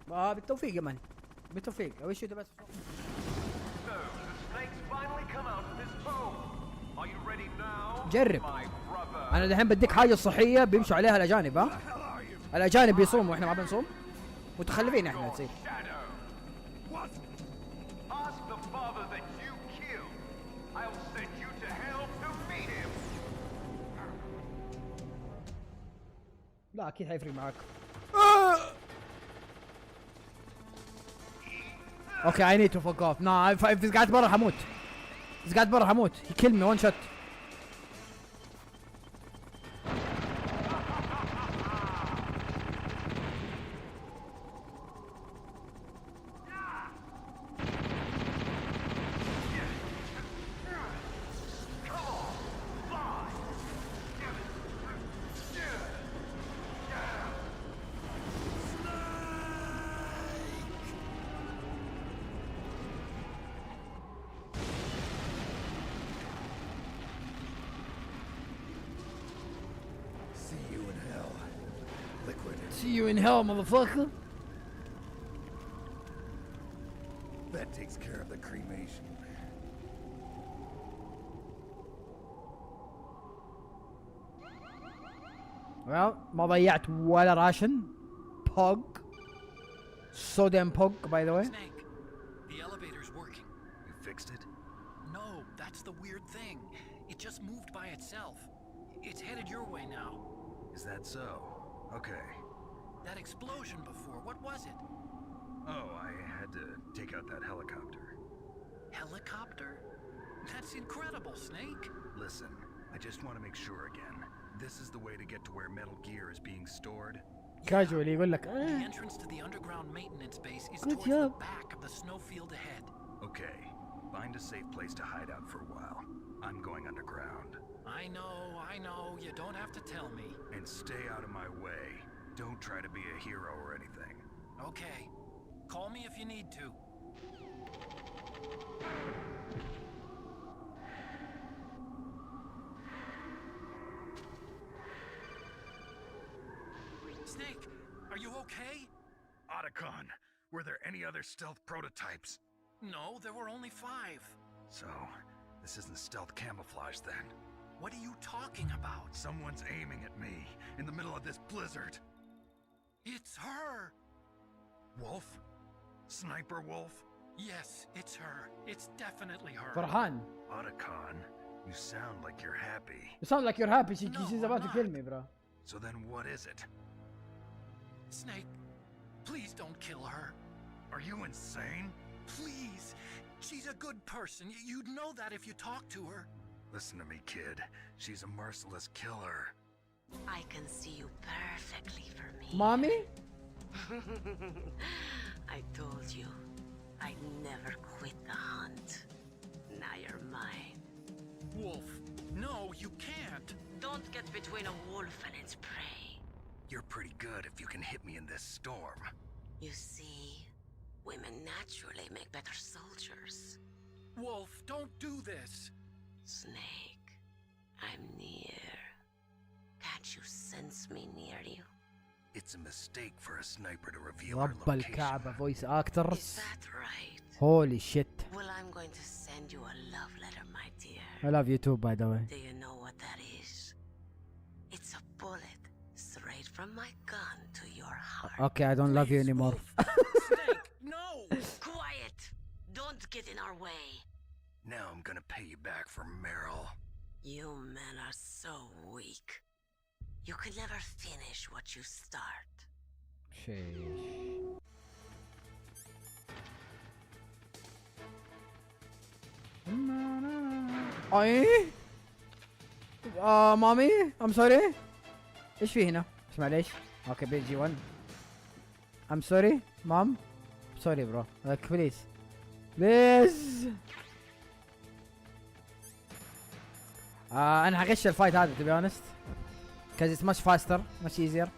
بالتوفيق يا مان، بالتوفيق. وش ده بس. جرب. انا دحين بديك حاجه صحيه بيمشوا عليها الاجانب. ها الاجانب بيصوموا واحنا ما بنصوم، متخلفين احنا تصير. لا اكيد حيفرق معاك. اوكي I need to fuck off. No if قعدت برا حموت. إذا قعدت برا حموت. He killed me one shot. See you in hell, motherfucker. That takes care of the cremation. Well, ما ضيعت ولا راشن. Pog. So damn pog, by the way. Snake, the elevator's working. You fixed it? No, that's the weird thing. It just moved by itself. It's headed your way now. Is that so? Okay. That explosion before, what was it? Oh, I had to take out that helicopter. Helicopter? That's incredible, Snake. Listen, I just want to make sure again. This is the way to get to where Metal Gear is being stored? Casually يقول لك The entrance to the underground maintenance base is Good towards job. the back of the snowfield ahead. Okay, find a safe place to hide out for a while. I'm going underground. I know, you don't have to tell me. And stay out of my way. Don't try to be a hero or anything. Okay, call me if you need to. Snake, are you okay? Otacon, were there any other stealth prototypes? No, there were only 5. So, this isn't stealth camouflage then? What are you talking about? Someone's aiming at me in the middle of this blizzard. It's her! Wolf? Sniper Wolf? Yes, it's her. It's definitely her. فرحان. Otacon, you sound like you're happy. You sound like you're happy. She's about to I'm kill not. me, bro. So then what is it? Snake, please don't kill her. Are you insane? Please. She's a good person. You'd know that if you talk to her. Listen to me, kid. She's a merciless killer. I can see you perfectly for me. Mommy? I told you, I'd never quit the hunt. Now you're mine. Wolf, no, you can't. Don't get between a wolf and its prey. You're pretty good if you can hit me in this storm. You see, women naturally make better soldiers. Wolf, don't do this. Snake, I'm near. Can't you sense me near you? It's a mistake for a sniper to reveal her رب الكعبة location. voice Is actors. that right? Holy shit. Well, I'm going to send you a love letter, my dear. I love you too, by the way. Do you know what that is? It's a bullet straight from my gun to your heart. Okay, I don't love you Please, anymore. Wolf. Snake, no! Quiet! Don't get in our way. Now I'm gonna pay you back for Meryl. You men are so weak. You can never finish what you start. شيش. اي مامي ام سوري. ايش في هنا؟ ايش معليش؟ اوكي بيجي 1. ام سوري مام. سوري برو. بليز بليز. انا هغش الفايت هذا to be honest because it's much faster much easier.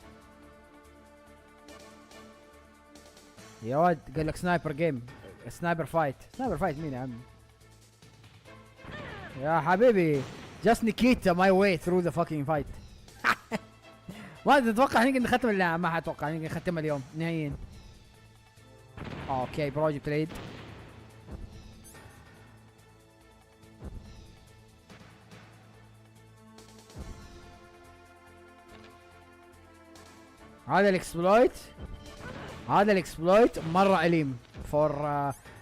يا ولد قال لك سنايبر جيم. سنايبر فايت. سنايبر فايت مين يا عمي؟ يا حبيبي just Nikita my way through the fucking fight. ما تتوقع نقدر نختم؟ لا ما اتوقع نقدر نختمها اليوم نهائيا. اوكي بروجكت ريد. هذا الاكسبلويت، هذا الاكسبلويت مره اليم فور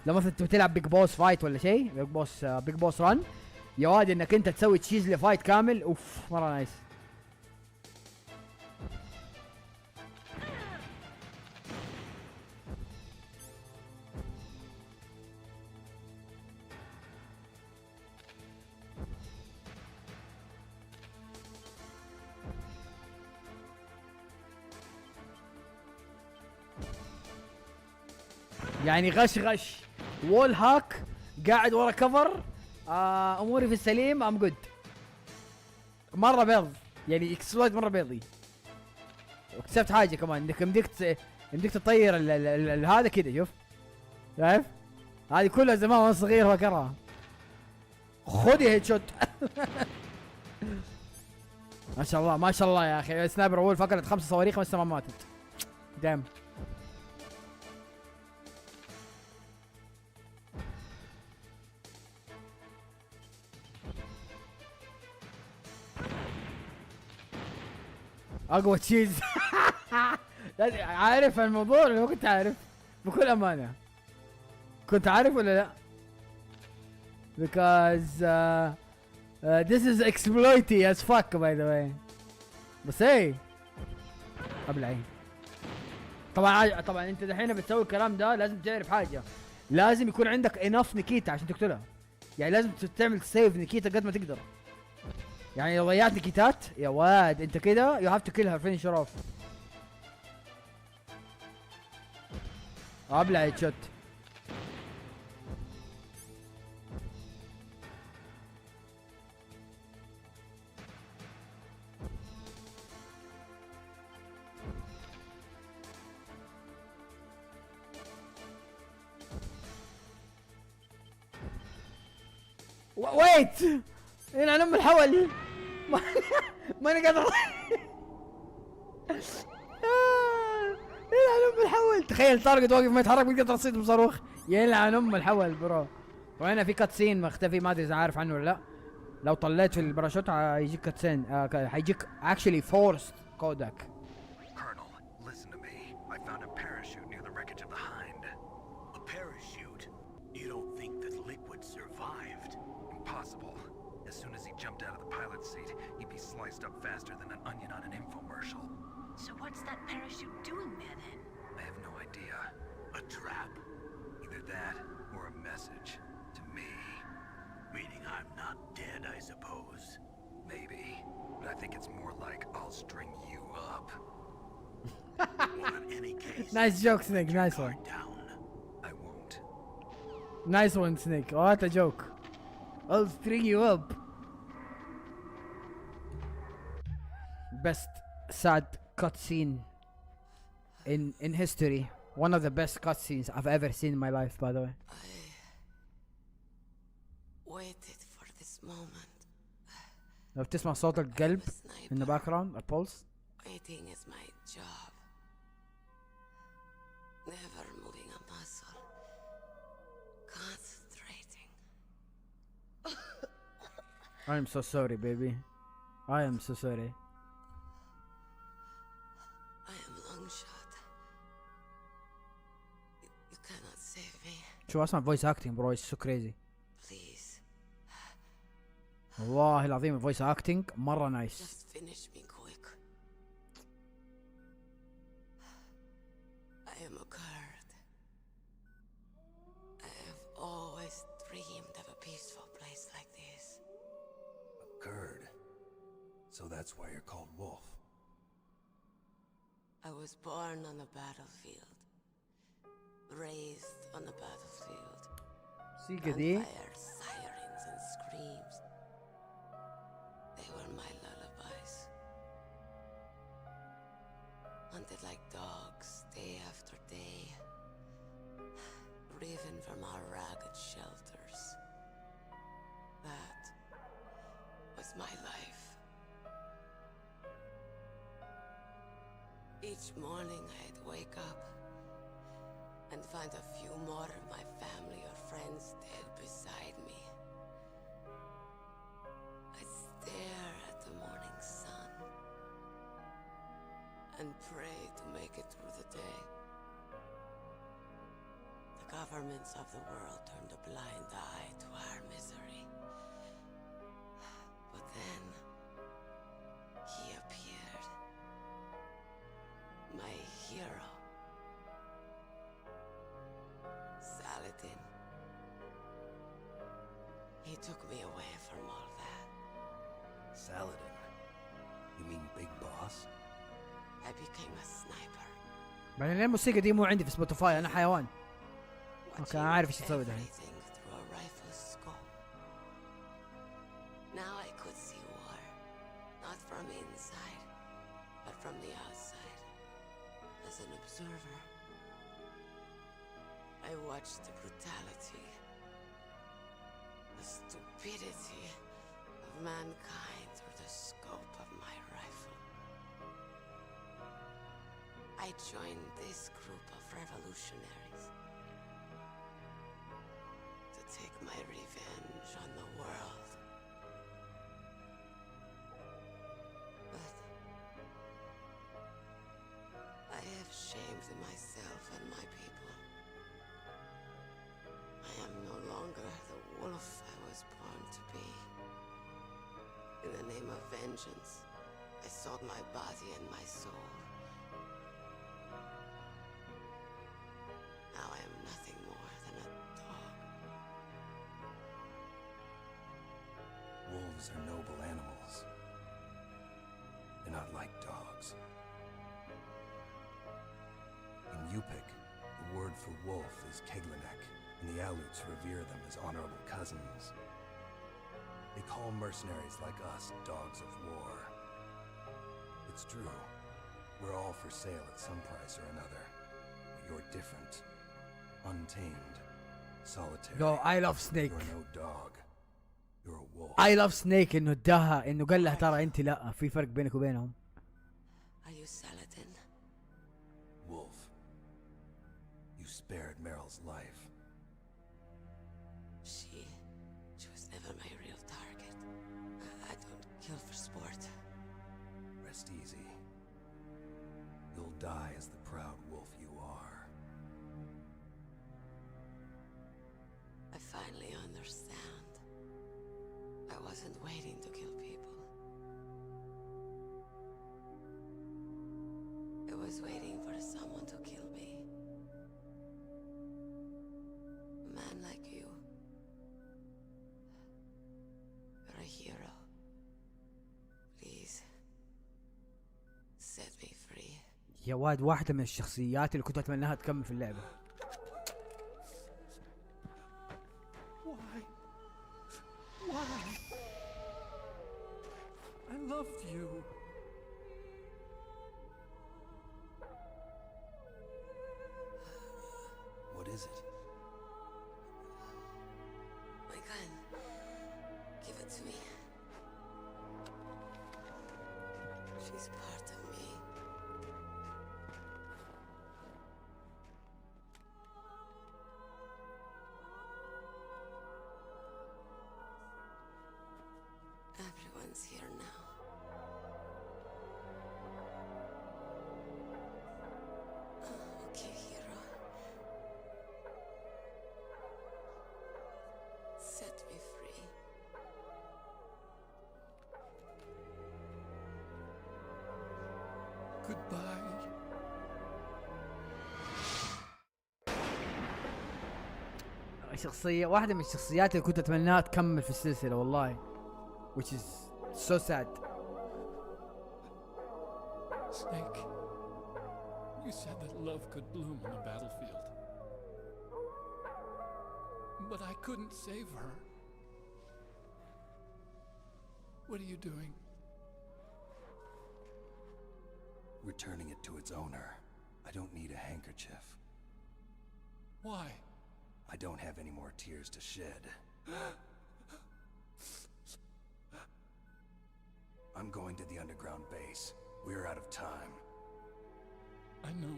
لو مثلا تبي تلعب بيج بوس فايت ولا شيء، بيج بوس ران يا واد، انك انت تسوي تشيز لفايت كامل. اوف مره نايس. يعني غش وول هاك قاعد ورا كفر. اموري في السليم، ام جود. مره بيض يعني، اكسبلويت مره بيضي. واكتسبت حاجه كمان، انك يمديك تطير هذا كذا. شوف شايف هذه كلها زمان وانا صغير فاكرها. خذ يا هيد شوت. ما شاء الله ما شاء الله يا اخي. سنايبر وول فكرت 5 صواريخ بس ما ماتت. دام اقوى تشيز. عارف الموضوع ولا ما كنت عارف؟ بكل امانه كنت عارف ولا لا؟ because this is exploity as fuck by the way. بس ايه ابلعين. طبعا انت دحين بتسوي الكلام ده لازم تعرف حاجه، لازم يكون عندك enough نكيتا عشان تقتلها. يعني لازم تعمل سيف نكيتا قد ما تقدر. يعني لو ضيعت نكيتات يا واد انت كده يو هاف تو كيل هير فينيش اوف. ابلع هيد شوت. ويت هنا ام الحول. ماني قادر. يلعن ام الحول. تخيل تارجت واقف ما يتحرك بيقدر تصيد بصاروخ. يلعن ام الحول برو. وهنا في كاتسين مختفي ما ادري اذا عارف عنه ولا لا. لو طليت في الباراشوت حيجيك كاتسين، حيجيك actually forced كودك. Colonel, listen to me. I found a parachute near the wreckage of the Hind. A parachute? You don't think that Liquid survived? Impossible. As soon as he jumped out of the pilot's seat, he'd be sliced up faster than an onion on an infomercial. So what's that parachute doing there then? I have no idea. A trap? Either that or a message to me. Meaning I'm not dead, I suppose. Maybe. But I think it's more like I'll string you up. Well, in any case, Nice joke, Snake. Nice one. guard down. I won't. Nice one, Snake. What a joke. I'll string you up. Best sad cutscene in history. One of the best cutscenes I've ever seen in my life, by the way. I waited for this moment. لو بتسمع صوت القلب in the background, a pulse. Waiting is my job. Never moving a muscle. Concentrating. I am so sorry, baby. I am so sorry. I am long shot. You cannot save me. شو اسمع voice acting bro, it's so crazy. Please. والله العظيم voice acting مرة nice. Just finish me quick. I am a Kurd. I have always dreamed of a peaceful place like this. A Kurd. So that's why you're called Wolf. I was born on the battlefield. Raised on the battlefield. سيكا دي. Gunfire, sirens and screams. They were my lullabies. Hunted like dogs day after day. Driven from our ragged shelters. That was my life. Each morning I'd wake up and find a few more of my family or friends dead beside me. I stare at the morning sun and pray to make it through the day. The governments of the world turned a blind eye to our misery. But then, he appeared. My hero. Saladin. He took me away from all that. Saladin? You mean Big Boss? I became a sniper. بعدين ليه الموسيقى دي مو عندي في سبوتيفاي؟ انا حيوان. اوكي انا عارف ايش تسوي دحين. Everything through a rifle's scope. Now I could see war, not from inside, but from the outside. As an observer, I watched the brutality, the stupidity of mankind through the scope of my rifle. I joined this group of revolutionaries to take my revenge on the world. But I have shamed myself and my people. I am no longer the wolf I was born to be. In the name of vengeance, I sold my body and my soul. Now I am nothing more than a dog. Wolves are noble animals. They're not like dogs. In Yupik, the word for wolf is Keglenek, and the Aleuts revere them as honorable cousins. They call mercenaries like us dogs of war. It's true. We're all for sale at some price or another. But you're different. Untamed. Solitary. Yo, I love Snake. You're no dog. You're a wolf. I love Snake انه اداها انه قال لها ترى انت لا في فرق بينك وبينهم. Are you Saladin? Wolf. You spared Meryl's life. She was never my real target. I don't kill for sport. Rest easy. You'll die as the proud wolf you are. I finally understand. I wasn't waiting to kill people. I was waiting for someone to kill me. A man like you. You're a hero. Please. Set me free. يا واد واحدة من الشخصيات اللي كنت اتمناها تكمل في اللعبة. Why? Why? I loved you. What is it? My gun. Give it to me. She's part of me. Everyone's here now. Okay, hero. Set me free. Goodbye. شخصية واحدة من الشخصيات اللي كنت اتمناها تكمل في السلسلة والله. Which is so sad. Snake, you said that love could bloom on the battlefield. But I couldn't save her. What are you doing? Returning it to its owner. I don't need a handkerchief. Why? I don't have any more tears to shed. I'm going to the underground base. We're out of time. I know.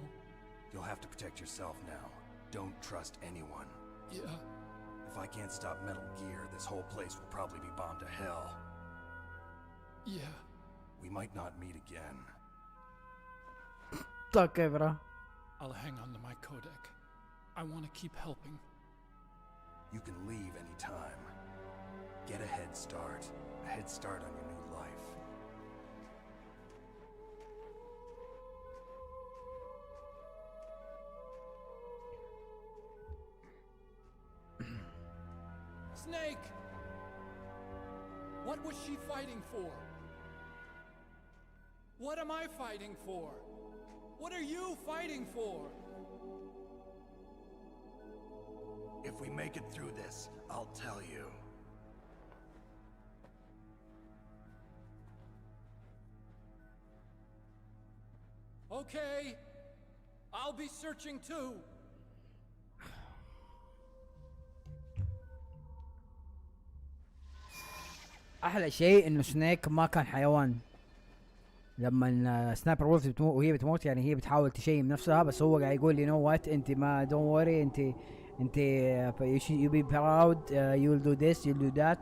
You'll have to protect yourself now. don't trust anyone. Yeah. If I can't stop Metal Gear, this whole place will probably be bombed to hell. Yeah. We might not meet again. Okay, bro. I'll hang on to my codec. I want to keep helping. You can leave anytime. Get a head start. A head start on your new life. Snake! What was she fighting for? What am I fighting for? What are you fighting for? If we make it through this, I'll tell you. Okay. I'll be searching too. احلى شيء انه سنيك ما كان حيوان. لما سنايبر وولف بتموت وهي بتموت يعني هي بتحاول تشيم نفسها، بس هو قاعد يقول يو نو وات، انت ما دونت وري، انت يو بي براود، يو ويل دو ذس يو ويل دو ذات.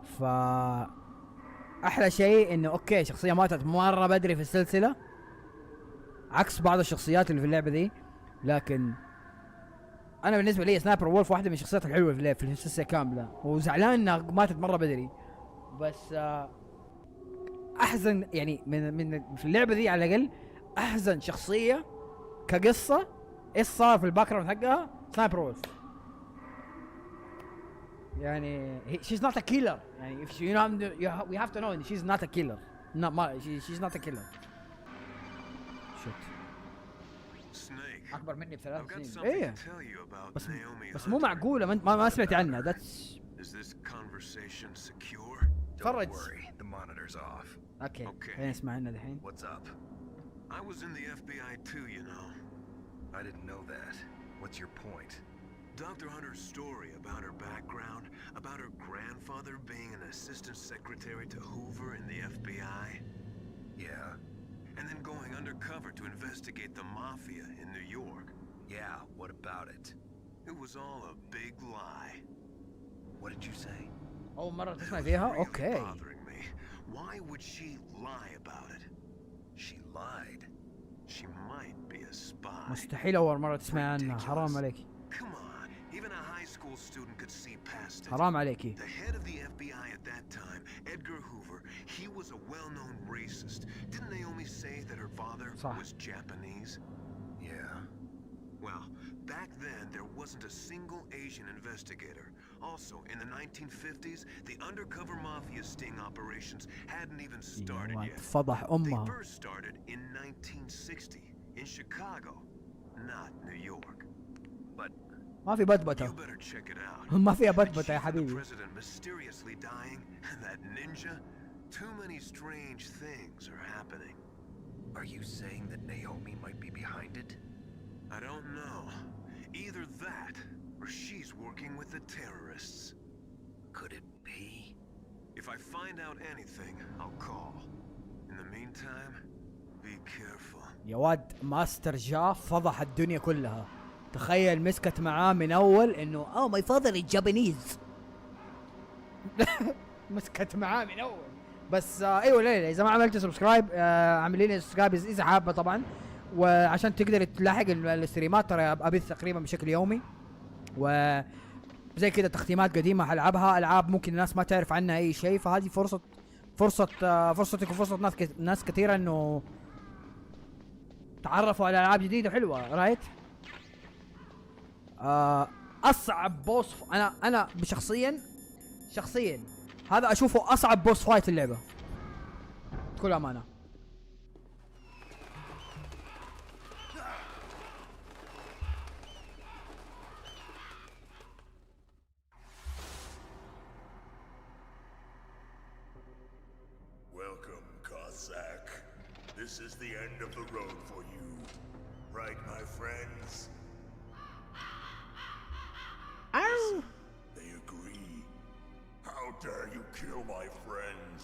ف احلى شيء انه اوكي شخصيه ماتت مره بدري في السلسله عكس بعض الشخصيات اللي في اللعبه دي، لكن انا بالنسبه لي سنايبر وولف واحده من الشخصيات الحلوه في السلسله كامله، وزعلان انها ماتت مره بدري. بس احزن يعني من في اللعبه دي على الاقل احزن شخصيه كقصه ايش صار في الباك جراوند حقها سنايبر وولف. يعني she's not a killer، يعني if you know we have to know she's not a killer. No, she's not a killer. shit. اكبر مني ب3 سنين. ايه بس مو معقوله ما سمعت عنها. that's Don't worry, the monitor's off. اوكي خلينا نسمع عنها الحين. What's up? I was in the FBI too, you know. I didn't know that. What's your point? Dr. Hunter's story about her background, about her grandfather being an assistant secretary to Hoover in the FBI. Yeah. And then going undercover to investigate the mafia in New York. Yeah, what about it? It was all a big lie. What did you say? أول مرة تسمع فيها؟ Really أوكي. bothering me. Why would she lie about it? She lied. She might be a spy. مستحيل أول مرة تسمع عنها، حرام عليك. Come on, even a high school student could see past it. حرام عليكي. The head of the FBI at that time, Edgar Hoover, he was a well-known racist. Didn't Naomi say that her father was Japanese? Yeah. Well, back then there wasn't a single Asian investigator. Also, in the 1950s, the undercover mafia sting operations hadn't even started yet. فضح أمها. They first started in 1960 in Chicago, not New York. But ما في بتبتة. you better check it out. ما فيها The بتبتة يا chief of the حبيبي. president mysteriously dying, and that ninja. Too many strange things are happening. Are you saying that Naomi might be behind it? I don't know. Either that, or she's working with the terrorists. Could it be? If I find out anything, I'll call. In the meantime, be careful. يا واد ماستر جا فضح الدنيا كلها. تخيل مسكت معاه من اول انه ماي فاذر جابانيز. مسكت معاه من اول. بس ايوه لا اذا ما عملت سبسكرايب اعملي لي سبسكرايب اذا حابه طبعا، وعشان تقدر تلاحق الستريمات ترى ابث تقريبا بشكل يومي، وزي كده تختيمات قديمه العبها، العاب ممكن الناس ما تعرف عنها اي شيء، فهذه فرصتك وفرصه ناس كثيره انه تعرفوا على العاب جديده حلوه. رايت اصعب بوس انا شخصيا هذا اشوفه اصعب بوس فايت اللعبه بكل امانه. Welcome, Cossack. This is the end of the road for you. Right, my friends? Ow! They agree. How dare you kill my friends?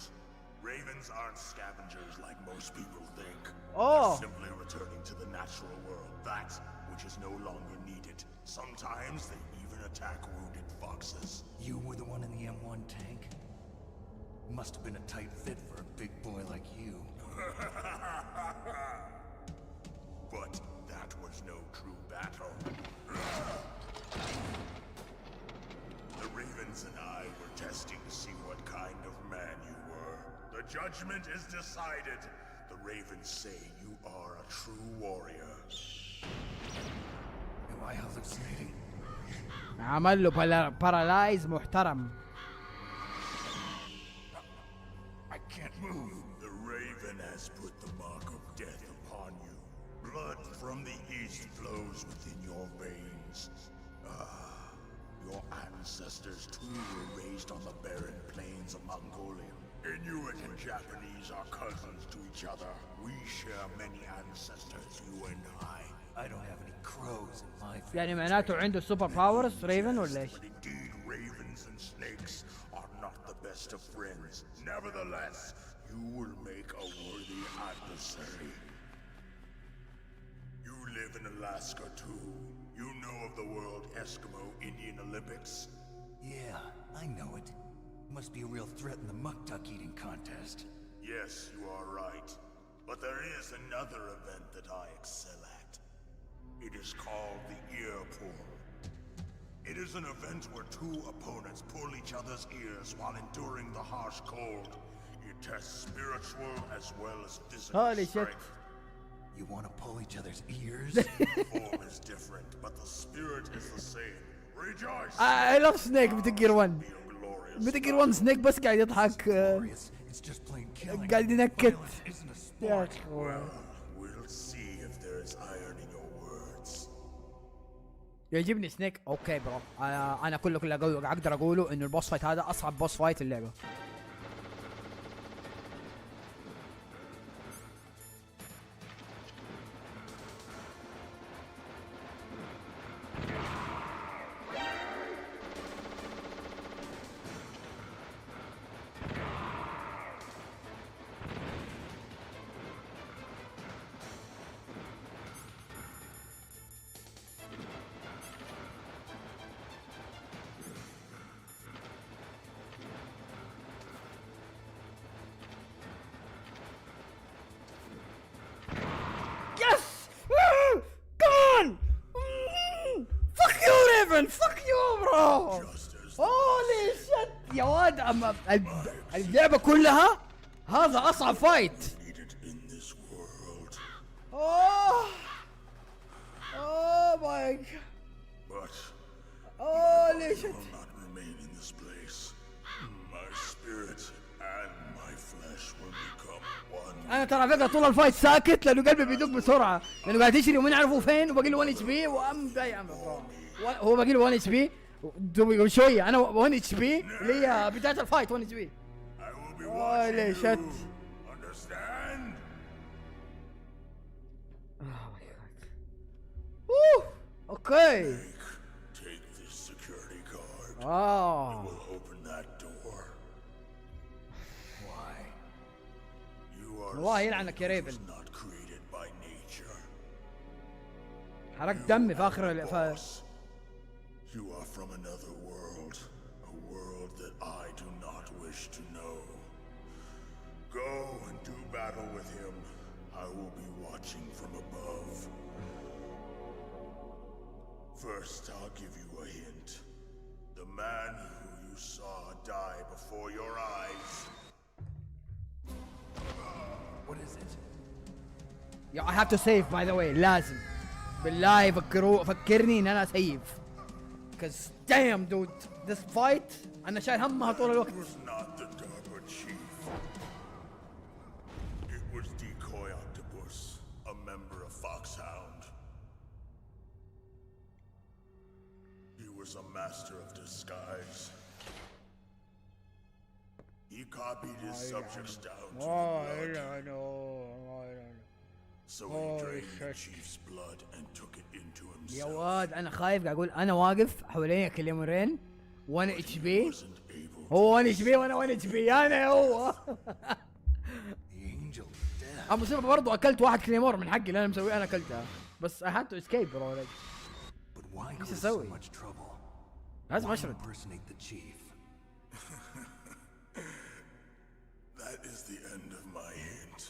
Ravens aren't scavengers like most people think. Oh! They're simply returning to the natural world. That's what creatures no longer need it. Sometimes they even attack wounded foxes. You were the one in the M1 tank? Must have been a tight fit for a big boy like you. But that was no true battle. The Ravens and I were testing to see what kind of man you were. The judgment is decided. The Ravens say you are a true warrior. Am I hallucinating? عمل له بارالايز محترم. I can't move. The Raven has put the mark of death upon you. Blood from the east flows within your veins. Your ancestors too were raised on the barren plains of Mongolia. Inuit and Japanese are cousins to each other. We share many ancestors, you and I. I don't have any crows in my family. يعني معناته عنده سوبر باورز ريفن ولا ايش؟ But indeed, ravens and snakes are not the best of friends. Nevertheless, you will make a worthy adversary. You live in Alaska too. You know of the World Eskimo Indian Olympics? Yeah, I know it. Must be a real threat in the muck duck eating contest. Yes, you are right. But there is another event that I excel at. It is called the ear pull. It is an event where two opponents pull each other's ears while enduring the harsh cold. It tests spiritual as well as physical Holy shit. strength. You want to pull each other's ears? The form is different, but the spirit is the same. Rejoice! I love Snake Metal Gear 1. Be a glorious Metal Gear 1 Snake بس قاعد يضحك Glorious. It's just plain killing. قاعد ينكت. Violence isn't a يا sport. أخوي. We'll see if there is iron in your words. يعجبني سنيك. اوكي برو، انا كله اقدر اقوله انه البوس فايت هذا اصعب بوس فايت في اللعبه. Yes! Come on! Fuck you, Raven! Fuck you, bro! Holy shit! يا واد اللعبة كلها هذا أصعب فايت. Needed in this world. Oh! Oh my god! But Holy shit! will not remain in this place. My spirit and my flesh will become one. أنا ترى فكرة طول الفايت ساكت لأنه قلبي بيدق بسرعة، لأنه قاعد يجري وما نعرفه فين وباقي له 1 اتش بي وأم ضايع هو باقي له 1 اتش بي شوية. أنا 1 اتش بي اللي هي بداية الفايت 1 اتش بي. I will be Holy watching shit! you. Understand? Oh my god. Woo! Okay. Take this security card. Oh. We'll open that door. Why? You are الله يلعنك يا someone who ريفن. was not created by nature. حرقت دمي في آخر Boss, you are from another world, a world that I do not wish to know. Go and do battle with him. I will be watching from above. First, I'll give you a hint. The man who you saw die before your eyes. What is it? Yeah, I have to save by the way. لازم بالله فكرني ان انا سيف. Cause damn dude, this fight انا شايل همها طول الوقت. It was not the Darba chief. It was Decoy Octopus, a member of Foxhound. He was a master of disguise. He copied his subjects down to the blood. So he drained the chief's blood and took it into يا himself. واد انا خايف قاعد اقول انا واقف حوالين كليمورين 1 اتش بي. Wasn't able هو 1 اتش بي وانا 1 اتش بي انا هو. The angel of death. المصيبة برضو اكلت واحد كليمور من حقي اللي انا مسويه، انا اكلتها بس I had to escape bro like. But why ايش cause so اسوي؟ much trouble? لازم Why اشرد. impersonate the chief? That is the end of my hint.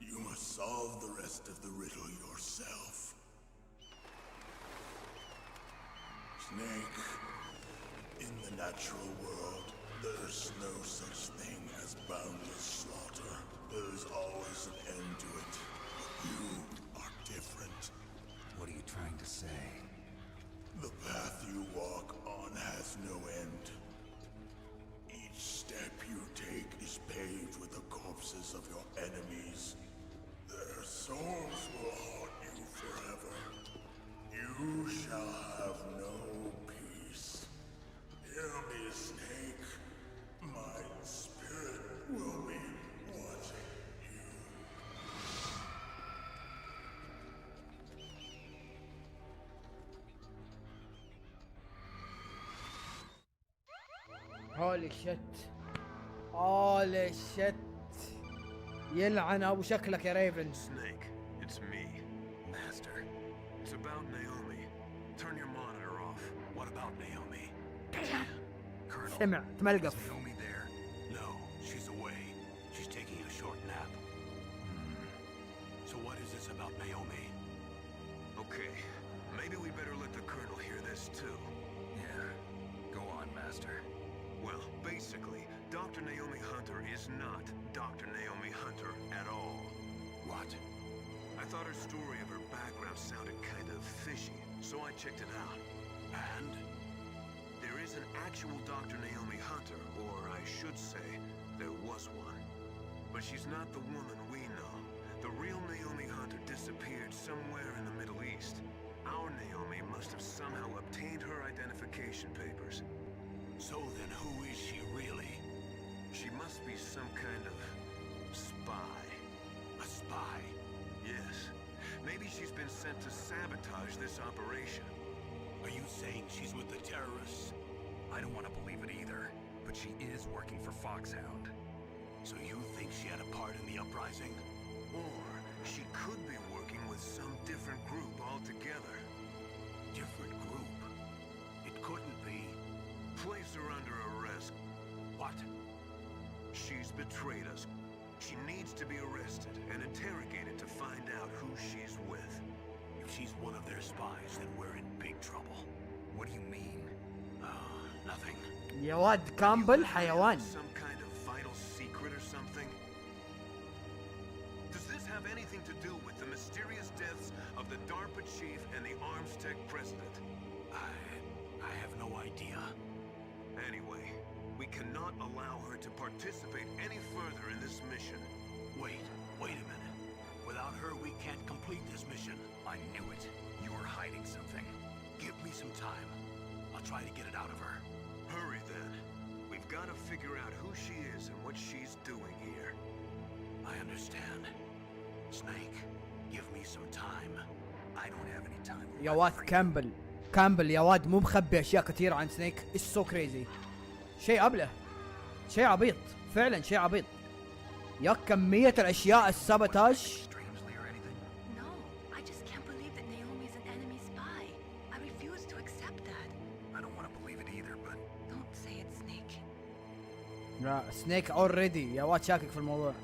You must solve the rest of the riddle yourself. Snake, in the natural world, there's no such thing as boundless slaughter. There's always an end to it. But you are different. What are you trying to say? The path you walk on has no end. Each step you take is paved with the corpses of your enemies. Their souls will haunt you forever. You shall have no peace. Hear me, Snake. My spirit will be watching you. هولي شت هولي شت يلعن ابو شكلك يا ريفن. Snake, it's me, Master. It's about Naomi. Turn your monitor off. What about Naomi? Colonel, سمع تملقف. is Naomi there? No, she's away. She's taking a short nap. So what is this about Naomi? Okay, maybe we better let the Colonel hear this too. Yeah, go on, Master. Well, basically, Dr. Naomi Hunter is not Dr. Naomi Hunter at all. What? I thought her story of her background sounded kind of fishy, so I checked it out. And? There is an actual Dr. Naomi Hunter, or I should say, there was one. But she's not the woman we know. The real Naomi Hunter disappeared somewhere in the Middle East. Our Naomi must have somehow obtained her identification papers. So then who is she really? She must be some kind of spy. A spy? Yes. Maybe she's been sent to sabotage this operation. Are you saying she's with the terrorists? I don't want to believe it either, but she is working for Foxhound. So you think she had a part in the uprising? Or she could be working with some different group altogether. Different group? It couldn't be. Place her under arrest. What? She's betrayed us. She needs to be arrested and interrogated to find out who she's with. If she's one of their spies, then we're in big trouble. What do you mean? Nothing. يا واد كامبل حيوان. Some kind of vital secret or something? Does this have anything to do with the mysterious deaths of the DARPA chief and the Arms Tech president? I have no idea. Anyway, we cannot allow her to participate any further in this mission. Wait a minute. Without her, we can't complete this mission. I knew it. You were hiding something. Give me some time. I'll try to get it out of her. Hurry then. We've got to figure out who she is and what she's doing here. I understand. Snake, give me some time. I don't have any time. يا واد كامبل يا واد مو مخبي اشياء كثيرة عن سنيك. It's so crazy. شيء أبله. شيء عبيط. فعلا شيء عبيط. يا كمية الاشياء السابوتاج. Strangely or anything? No, I just can't believe that Naomi's an enemy spy. I refuse to accept that. I don't want to believe it either, but Don't say it, Snake. لا سنيك اوريدي يا واد شاكك في الموضوع.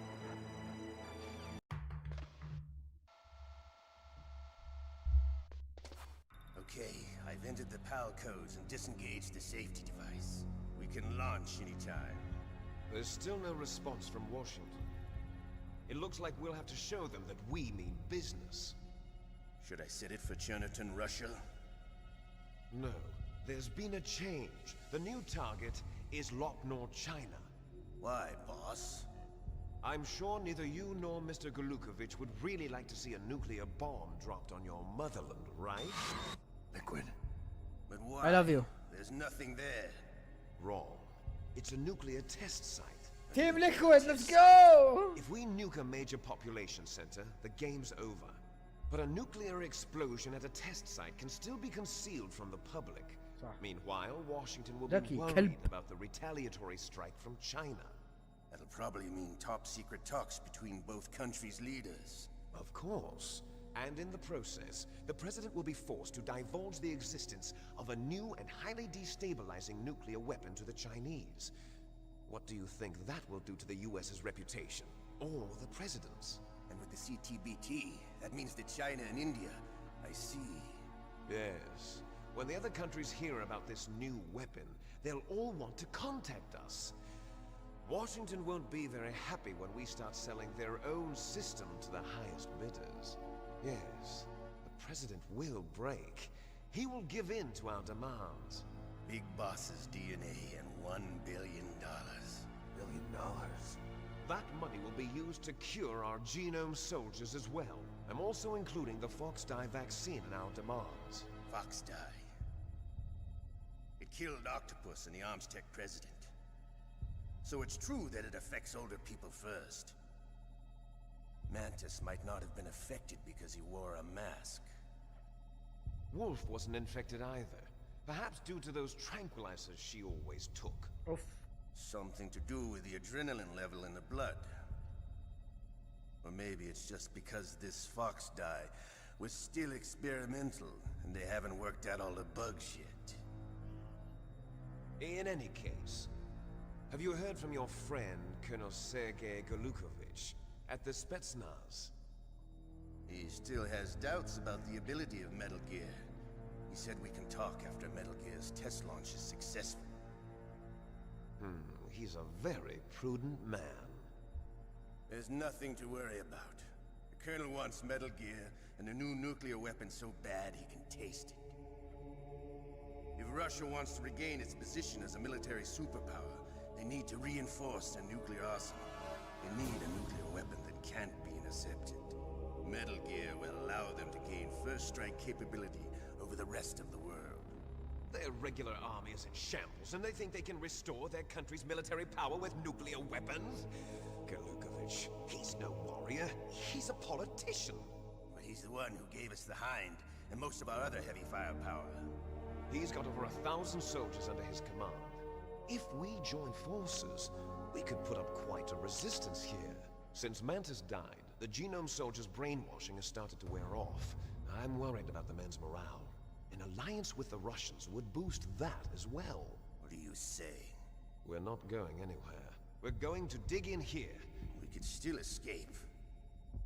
Okay, I've entered the PAL codes and disengaged the safety device. We can launch anytime. There's still no response from Washington. It looks like we'll have to show them that we mean business. Should I set it for Cherniton, Russia? No, there's been a change. The new target is Locknor, China. Why, boss? I'm sure neither you nor Mr. Golukovich would really like to see a nuclear bomb dropped on your motherland, right? Liquid. But why? I love you. There's nothing there. Wrong. It's a nuclear test site. Team Liquid, let's go! If we nuke a major population center, the game's over. But a nuclear explosion at a test site can still be concealed from the public. صح. Meanwhile, Washington will Lucky be worried كلب. about the retaliatory strike from China. That'll probably mean top secret talks between both countries' leaders. Of course. And in the process, the President will be forced to divulge the existence of a new and highly destabilizing nuclear weapon to the Chinese. What do you think that will do to the US's reputation? Or the President's? And with the CTBT, that means that China and India... I see. Yes. When the other countries hear about this new weapon, they'll all want to contact us. Washington won't be very happy when we start selling their own system to the highest bidders. Yes, the President will break. He will give in to our demands. Big Boss's DNA and $1 billion. $1 billion? That money will be used to cure our genome soldiers as well. I'm also including the Fox Die vaccine in our demands. Fox Die. It killed Octopus and the Armstech President. So it's true that it affects older people first. Mantis might not have been affected because he wore a mask. Wolf wasn't infected either. Perhaps due to those tranquilizers she always took. اوف. Something to do with the adrenaline level in the blood. Or maybe it's just because this Fox Die was still experimental and they haven't worked out all the bugs yet. In any case, have you heard from your friend, Colonel Sergei Golukovich, at the Spetsnaz? He still has doubts about the ability of Metal Gear. He said we can talk after Metal Gear's test launch is successful. He's a very prudent man. There's nothing to worry about. The Colonel wants Metal Gear and a new nuclear weapon so bad he can taste it. If Russia wants to regain its position as a military superpower, they need to reinforce their nuclear arsenal. They need a nuclear weapon that can't be intercepted. Metal Gear will allow them to gain first strike capability over the rest of the world. Their regular army is in shambles, and they think they can restore their country's military power with nuclear weapons? Golukovich, he's no warrior. He's a politician. But he's the one who gave us the Hind and most of our other heavy firepower. He's got over 1,000 soldiers under his command. If we join forces, we could put up quite a resistance here. Since Mantis died, the genome soldiers' brainwashing has started to wear off. I'm worried about the men's morale. An alliance with the Russians would boost that as well. What are you saying? We're not going anywhere. We're going to dig in here. We could still escape.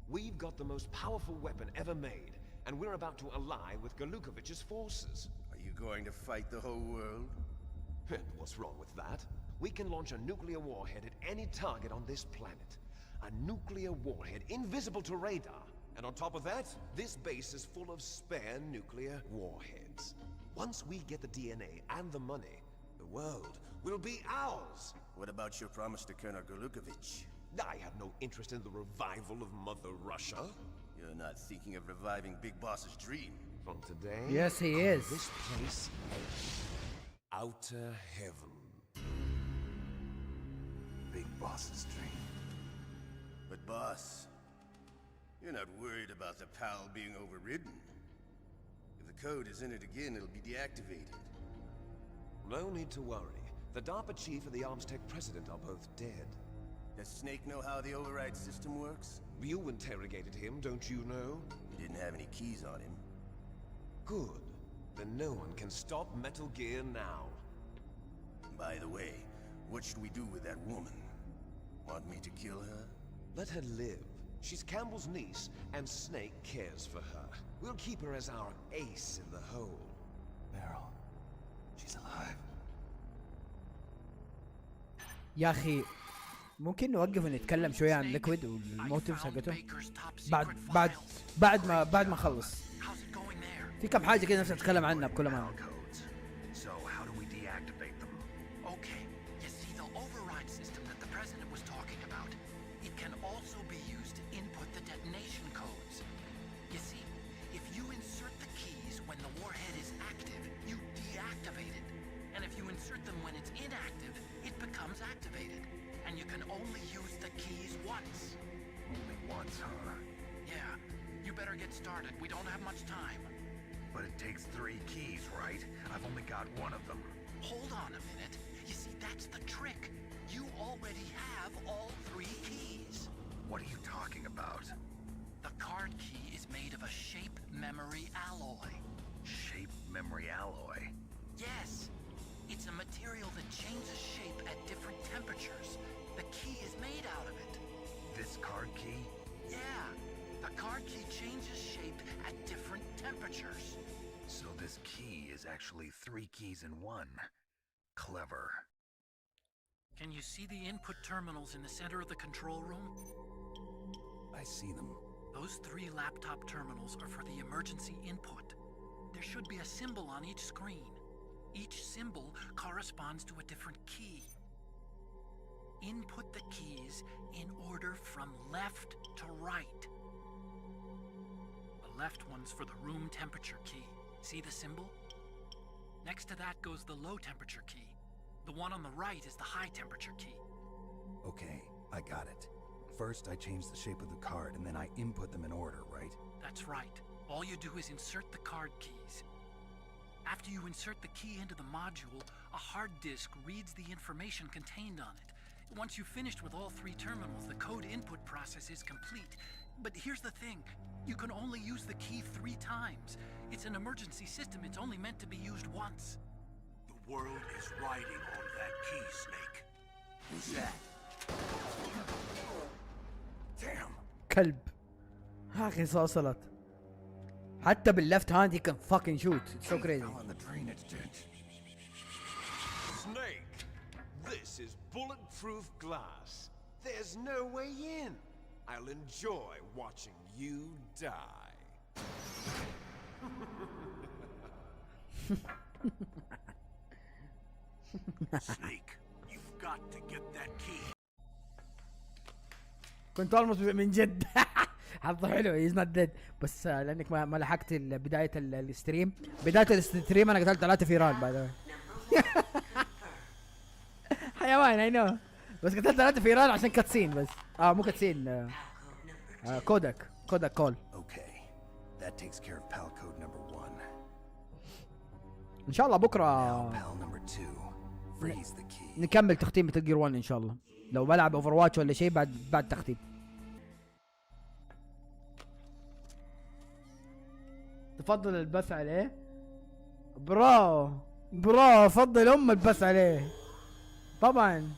We've got the most powerful weapon ever made, and we're about to ally with Golukovich's forces. Are you going to fight the whole world? And what's wrong with that? We can launch a nuclear warhead at any target on this planet. A nuclear warhead invisible to radar. And on top of that, this base is full of spare nuclear warheads. Once we get the DNA and the money, the world will be ours. What about your promise to Colonel Golukovich? I have no interest in the revival of Mother Russia. You're not thinking of reviving Big Boss's dream. From today, Yes, he is. This place, outer heaven. Big Boss's dream. But boss, you're not worried about the PAL being overridden. If the code is in it again, it'll be deactivated. No need to worry. The DARPA chief and the Armstech president are both dead. Does Snake know how the override system works? You interrogated him, don't you know? He didn't have any keys on him. Good. Then no one can stop Metal Gear now. By the way, what should we do with that woman? Want me to kill her? Let her live. She's Campbell's niece, and Snake cares for her. We'll keep her as our ace in the hole. Meryl. She's alive. يا اخي ممكن نوقف ونتكلم شويه عن ليكويد والموتيفز حقته بعد ما اخلص. في كم حاجه كده نفسي اتكلم عنها بكل امانه. So how do we deactivate them? Okay, you see the override system that the president was talking about. It can also be used to input the detonation codes. You see, if you insert the keys when the warhead is active, you deactivate it. And if you insert them when it's inactive, it becomes activated. And you can only use the keys once. Only once, huh? Yeah, you better get started. We don't have much time. But it takes 3 keys, right? I've only got 1 of them. Hold on a minute. You see, that's the trick. You already have all 3 keys. What are you talking about? The card key is made of a temperatures. The key is made out of it. This card key? Yeah, the card key changes shape at different temperatures. So this key is actually 3 keys in one. Clever. Can you see the input terminals in the center of the control room? I see them. Those 3 laptop terminals are for the emergency input. There should be a symbol on each screen. Each symbol corresponds to a different key. Input the keys in order from left to right. The left one's for the room temperature key. See the symbol? Next to that goes the low temperature key. The one on the right is the high temperature key. Okay, I got it. First, I change the shape of the card, and then I input them in order, right? That's right. All you do is insert the card keys. After you insert the key into the module, a hard disk reads the information contained on it. Once you've finished with all 3 terminals, the code input process is complete. But here's the thing. You can only use the key 3 times. It's an emergency system. It's only meant to be used once. The world is riding on that key, Snake. Who's that? Damn. كلب. اخي وصلت. حتى باللفت هاند he can fucking shoot. It's so crazy. Fell in the drainage ditch. Snake, this is bulletproof glass. There's no way in. I'll enjoy watching you die. Snake, you've got to get that key. كنت almost من جد. حظه حلو he's not dead. بس لانك ما لحقت بداية الستريم. بداية الستريم انا قتلت 3 فيران باي ذا حيوان I know. بس قتلت 3 فيران عشان كاتسين بس. مو كاتسين. كودك كول. Okay, that takes care of pal code number 1. ان شاء الله بكره Now pal number 2. Freeze the key. نكمل تختيم ميتل جير 1 ان شاء الله. لو بلعب اوفر واتش ولا شيء بعد تختيم. تفضل البث عليه. برو افضل البث عليه. طبعا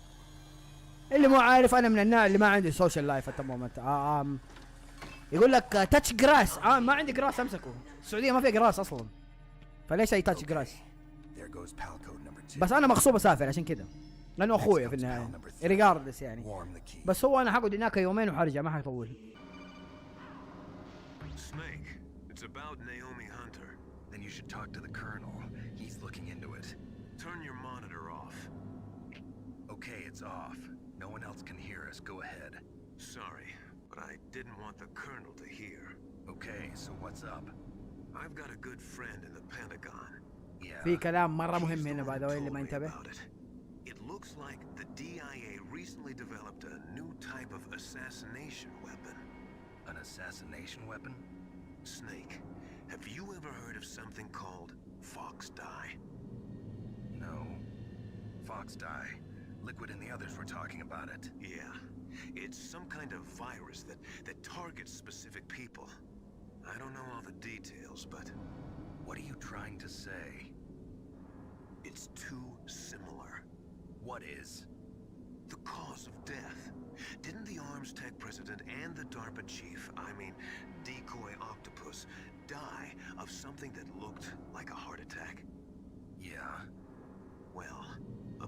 اللي مو عارف انا من النوع اللي ما عندي سوشيال لايف ات مومنت. يقول لك تاتش جراس. ما عندي جراس امسكه. السعوديه ما فيها جراس اصلا. فليش اي تاتش جراس؟ بس انا مغصوب اسافر عشان كده. لانه اخويا في النهايه ريجاردلس يعني. بس هو انا حقعد هناك يومين وحرجع ما حيطول. Snake, it's about Naomi Hunter. Then you should talk to the colonel. He's looking into it. Turn your monitor off. Okay, it's off. No one else can hear us. Go ahead. Sorry, but I didn't want the colonel to hear. Okay, so what's up? I've got a good friend in the Pentagon. Yeah. في كلام مرة مهم هنا باي ذا واي اللي ما انتبه. It looks like the DIA recently developed a new type of assassination weapon. An assassination weapon? Snake, have you ever heard of something called Fox Dye? No. Fox Dye. Liquid and the others were talking about it. Yeah. It's some kind of virus that targets specific people. I don't know all the details, but... What are you trying to say? It's too similar. What is? The cause of death. Didn't the Arms Tech president and the DARPA chief, decoy octopus, die of something that looked like a heart attack? Yeah. Well,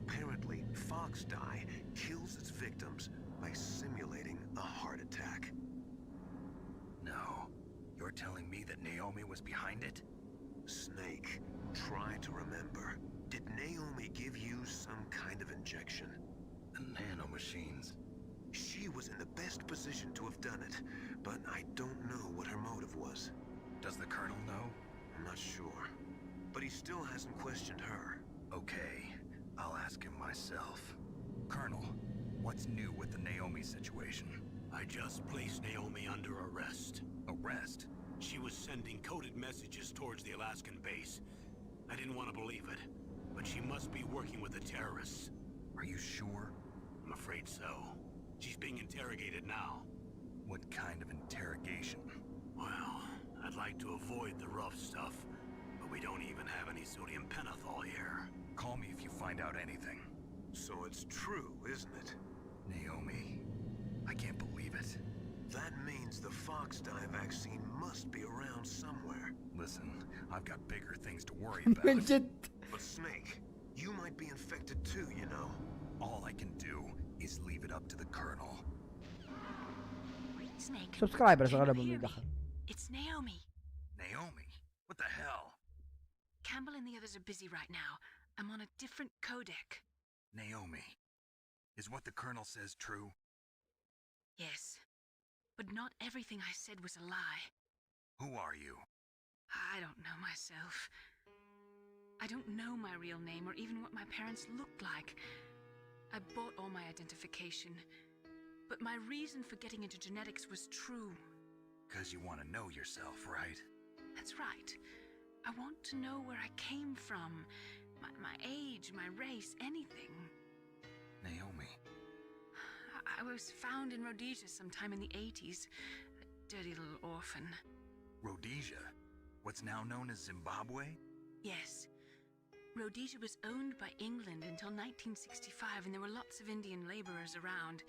apparently Fox Dye kills its victims by simulating a heart attack. No. You're telling me that Naomi was behind it? Snake, try to remember. Did Naomi give you some kind of injection? The nanomachines. She was in the best position to have done it, but I don't know what her motive was. Does the colonel know? I'm not sure. But he still hasn't questioned her. Okay, I'll ask him myself. Colonel, what's new with the Naomi situation? I just placed Naomi under arrest. Arrest? She was sending coded messages towards the Alaskan base. I didn't want to believe it, but she must be working with the terrorists. Are you sure? I'm afraid so. She's being interrogated now. What kind of interrogation? Well, I'd like to avoid the rough stuff, but we don't even have any sodium pentothal here. Call me if you find out anything. So it's true, isn't it? Naomi, I can't believe it. That means the fox dye vaccine must be around somewhere. Listen, I've got bigger things to worry about. من جد. But Snake, you might be infected too, you know. All I can do is leave it up to the Colonel. Snake. Subscribers can you غالبا hear من me? دخل. It's Naomi. Naomi? What the hell? Campbell and the others are busy right now. I'm on a different codec. Naomi, is what the Colonel says true? Yes. But not everything I said was a lie. Who are you? I don't know myself. I don't know my real name or even what my parents looked like. I bought all my identification. But my reason for getting into genetics was true. 'Cause you want to know yourself, right? That's right. I want to know where I came from. My age, my race, anything. Naomi. I was found in Rhodesia sometime in the 80s. A dirty little orphan. Rhodesia? What's now known as Zimbabwe? Yes. Rhodesia was owned by England until 1965, and there were lots of Indian laborers around.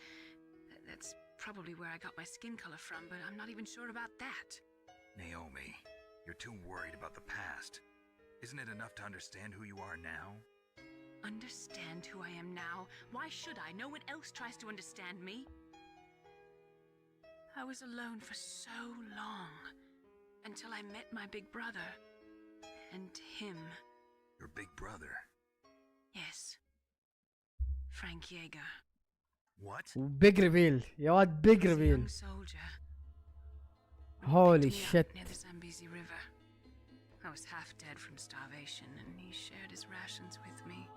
That's probably where I got my skin color from, but I'm not even sure about that. Naomi, you're too worried about the past. Isn't it enough to understand who you are now? Understand who I am now? Why should I? No one else tries to understand me. I was alone for so long, until I met my big brother. And him. Your big brother? Yes. Frank Yeager. What? Big reveal. يا واد big He's a reveal. young soldier. Holy Picked me up shit. near the Zambezi River. I was half dead from starvation, and he shared his rations with me.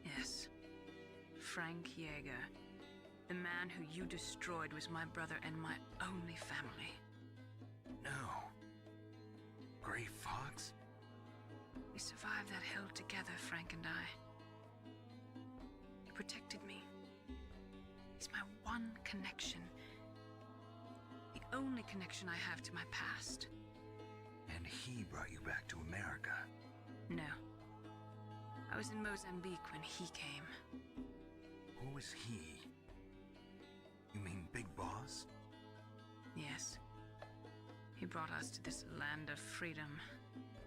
Yes. Frank Yeager. The man who you destroyed was my brother and my only family. No. Gray Fox? We survived that hell together, Frank and I. He protected me. He's my one connection. The only connection I have to my past. And he brought you back to America? No. I was in Mozambique when he came. Who is he? You mean Big Boss? Yes. He brought us to this land of freedom,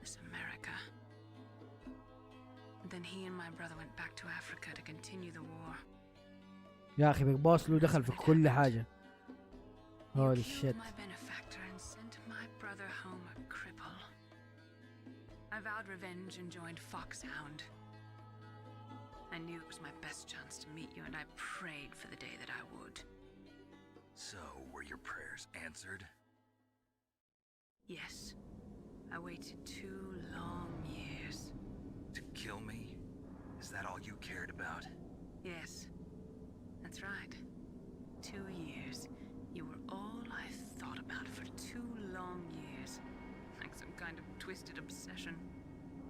this America. And then he and my brother went back to Africa to continue the war. يا أخي بيج بوس له دخل في كل حاجة. Holy He shit. killed my benefactor and sent my brother home a cripple. I vowed revenge and joined Foxhound. I knew it was my best chance to meet you, and I prayed for the day that I would. So, were your prayers answered? Yes. I waited 2 long years. To kill me? Is that all you cared about? Yes. That's right. 2 years. You were all I thought about for 2 long years. Like some kind of twisted obsession.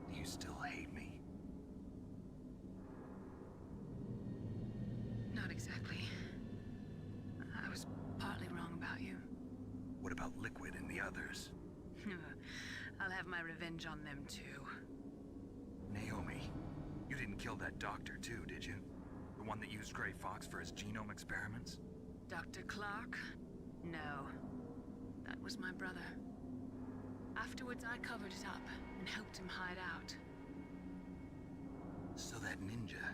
Do you still hate me? Not exactly. I was partly wrong about you. What about Liquid and the others? I'll have my revenge on them too. Naomi, you didn't kill that doctor too, did you? The one that used Gray Fox for his genome experiments? Dr. Clark? No. That was my brother. Afterwards, I covered it up and helped him hide out. So that ninja,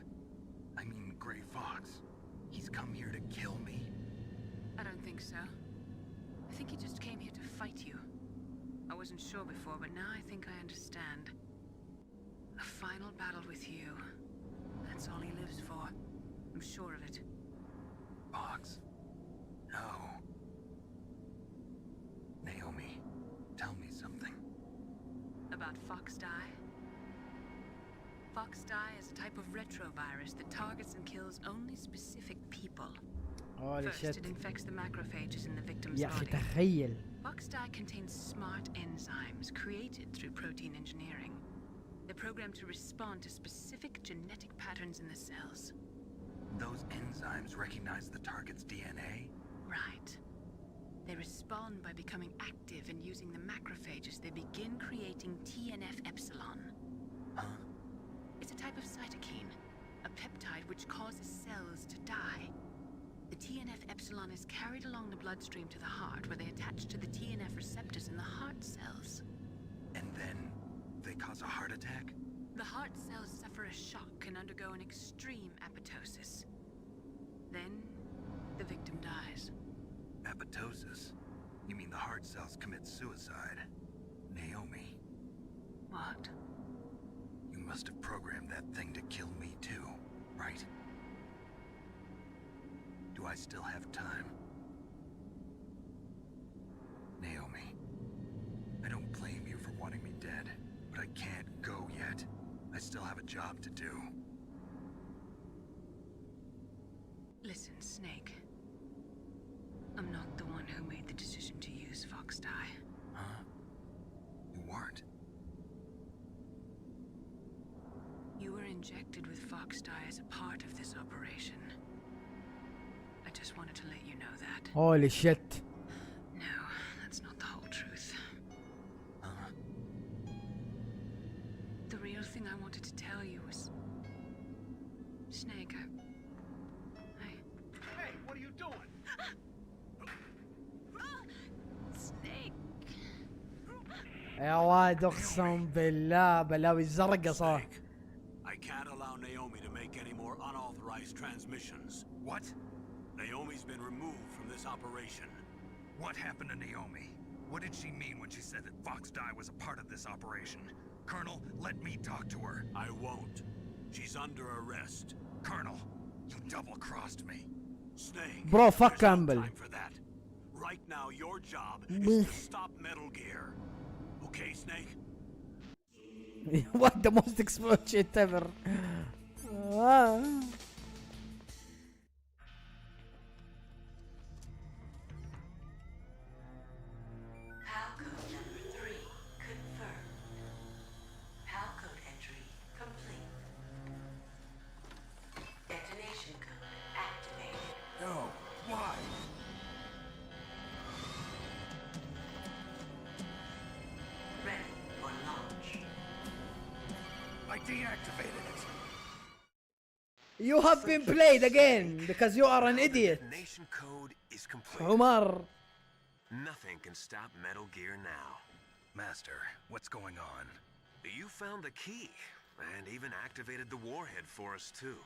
I mean Gray Fox, he's come here to kill me? I don't think so. I think he just came here to fight you. I wasn't sure before, but now I think I understand. A final battle with you. That's all he lives for. I'm sure of it. Fox? No. Naomi, tell me something. About Fox dye? Fox dye is a type of retrovirus that targets and kills only specific people. Holy First, shit. it infects the macrophages in the victim's يا أخي body. تخيل. Fox dye contains smart enzymes created through protein engineering. They're programmed to respond to specific genetic patterns in the cells. Those enzymes recognize the target's DNA? Right. They respond by becoming active and using the macrophages. They begin creating TNF epsilon. Huh? It's a type of cytokine, peptide which causes cells to die. The TNF epsilon is carried along the bloodstream to the heart, where they attach to the TNF receptors in the heart cells. And then they cause a heart attack? The heart cells suffer a shock and undergo an extreme apoptosis. Then, the victim dies. Apoptosis? You mean the heart cells commit suicide? Naomi. What? You must have programmed that thing to kill me too, right? Do I still have time? Naomi, I don't blame you for wanting me dead, but I can't go yet. I still have a job to do. Listen, Snake. I'm not the one who made the decision to use Fox dye. Huh? You weren't? You were injected with Fox dye as a part of this operation. I just wanted to let you know that. Holy shit. No, that's not the whole truth. Huh? The real thing I wanted to tell you was... Snake, Hey, what are you doing? Snake! يا واد اقسم بالله بلاوي الزرقاء صار. I can't allow Naomi to make any more unauthorized transmissions. What? Naomi's been removed from this operation. What happened to Naomi? What did she mean when she said that Fox dye was a part of this operation? Colonel, let me talk to her. I won't. She's under arrest. Colonel, you double-crossed me. Snake. Bro, fuck there's no Campbell. time for that. Right now, your job is to stop Metal Gear. Okay, Snake? What the most explosive shit ever. Palcode number 3 confirmed. Palcode entry complete. Detonation code activated. No, why? Ready for launch. I deactivated it. You have been played again because you are an idiot. Detonation code is complete. عمر. Nothing can stop Metal Gear now. Master, what's going on? You found the key, and even activated the warhead for us too.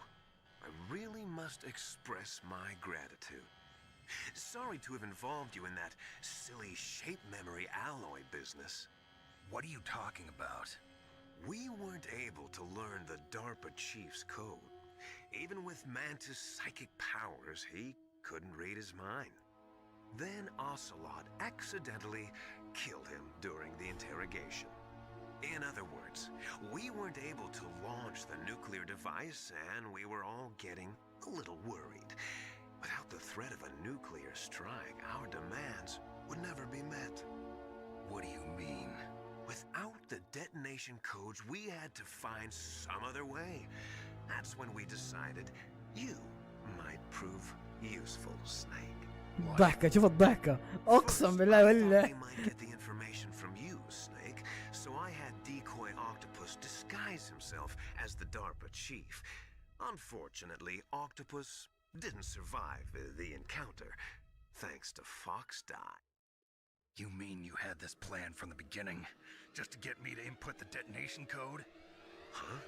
I really must express my gratitude. Sorry to have involved you in that silly shape memory alloy business. What are you talking about? We weren't able to learn the DARPA chief's code. Even with Mantis' psychic powers, he couldn't read his mind. Then Ocelot accidentally killed him during the interrogation. In other words, we weren't able to launch the nuclear device, and we were all getting a little worried. Without the threat of a nuclear strike, our demands would never be met. What do you mean? Without the detonation codes, we had to find some other way. That's when we decided you might prove useful, Snake. ضحكة شوف الضحكة اقسم بالله I ولا. might get the information from you, Snake, so I had Decoy Octopus disguise himself as the DARPA chief. Unfortunately, Octopus didn't survive the encounter, thanks to Fox dye. You mean you had this plan from the beginning, just to get me to input the detonation code? Huh?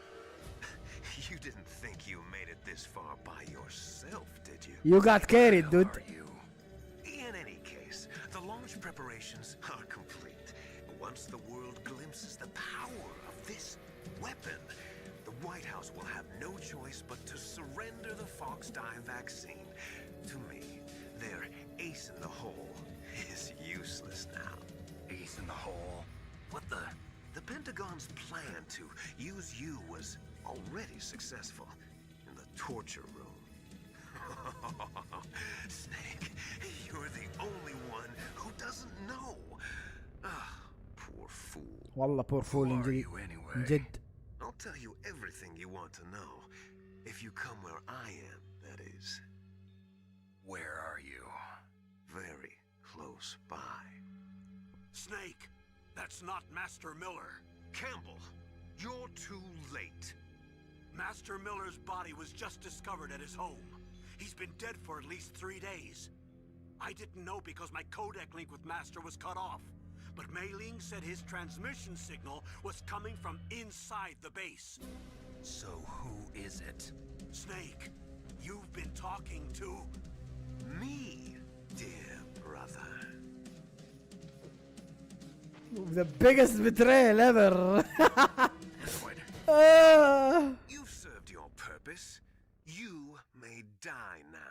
You didn't think you made it this far by yourself, did you? You got carried, Who dude. are you? In any case, the launch preparations are complete. Once the world glimpses the power of this weapon, the White House will have no choice but to surrender the Fox dye vaccine to me. Their ace in the hole is useless now. Ace in the hole? What the? The Pentagon's plan to use you was already successful in the torture room. Snake, you're the only one who doesn't know. Ah, poor fool. والله poor fool Who من are جد. you anyway? من جد. I'll tell you everything you want to know. If you come where I am, that is. Where are you? Very close by. Snake, that's not Master Miller. Campbell, you're too late. Master Miller's body was just discovered at his home. He's been dead for at least 3 days. I didn't know because my codec link with Master was cut off. But Mei Ling said his transmission signal was coming from inside the base. So who is it? Snake, you've been talking to Me, dear brother. The biggest betrayal ever. You've served your purpose. You may die now.